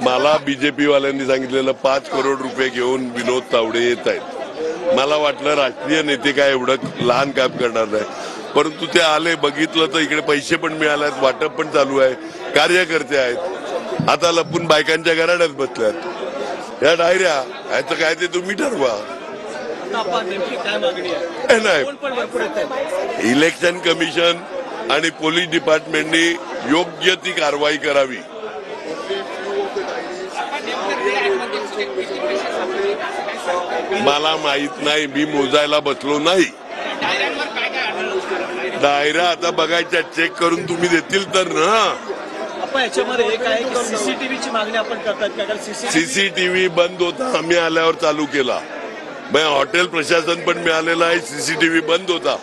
मला बीजेपी वाल्यांनी सांगितलेलं 5 करोड रुपये घेऊन विनोद तावडे येत आहेत। मला वाटलं राष्ट्रीय नेते काय एवढं लहान काम करणार नाही, परंतु ते आले, बघितलं तर इकडे पैसे पण मिळालेत, वाटप पण चालू आहे, कार्यकर्ते आहेत। आता लपून बायकांच्या घराड्यात बसल्यात या डायऱ्या, याचं काय ते तुम्ही ठरवा। नाही, इलेक्शन कमिशन आणि पोलीस डिपार्टमेंटनी योग्य ती कारवाई करावी। मला माहित नाही, मी मोजायला बसलो नाही। डायऱ्या आता बघायच्या, चेक करून तुम्ही देतील तर ना। याच्यामध्ये एक आहे की सीसीटीव्हीची मागणी आपण करतात का? सीसीटीव्ही बंद होता, आम्ही आल्यावर चालू केला। हॉटेल प्रशासन पण मिळालेलं आहे, सीसीटीव्ही बंद होता,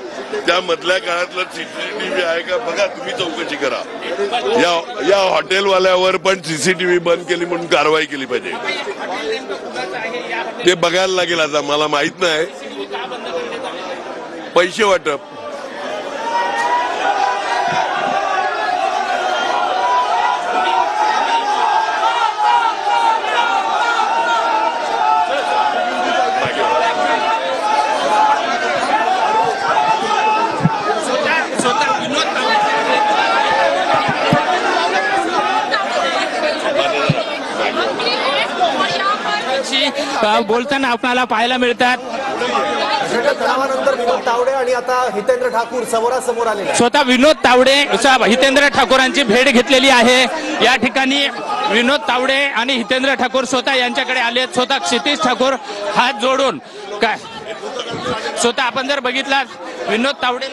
त्या मधल्या काळातलं सीसीटीव्ही आहे का बघा, तुम्ही चौकशी करा। या हॉटेलवाल्यावर पण सीसीटीव्ही बंद केली म्हणून कारवाई केली पाहिजे, ते बघायला लागेल। आता मला माहित नाही, पैसे वाटप बोलताना आपल्याला पाहायला मिळतात। तणावानंतर विनोद तावडे आणि आता हितेंद्र ठाकूर समोरासमोर आले। स्वतः विनोद तावडे हितेंद्र ठाकूरांची भेट घेतलेली आहे। या ठिकाणी विनोद तावडे आणि हितेंद्र ठाकूर स्वतः यांच्याकडे आले। स्वतः क्षितिज ठाकूर हात जोडून काय स्वतः आपण जर बघितलात विनोद तावडे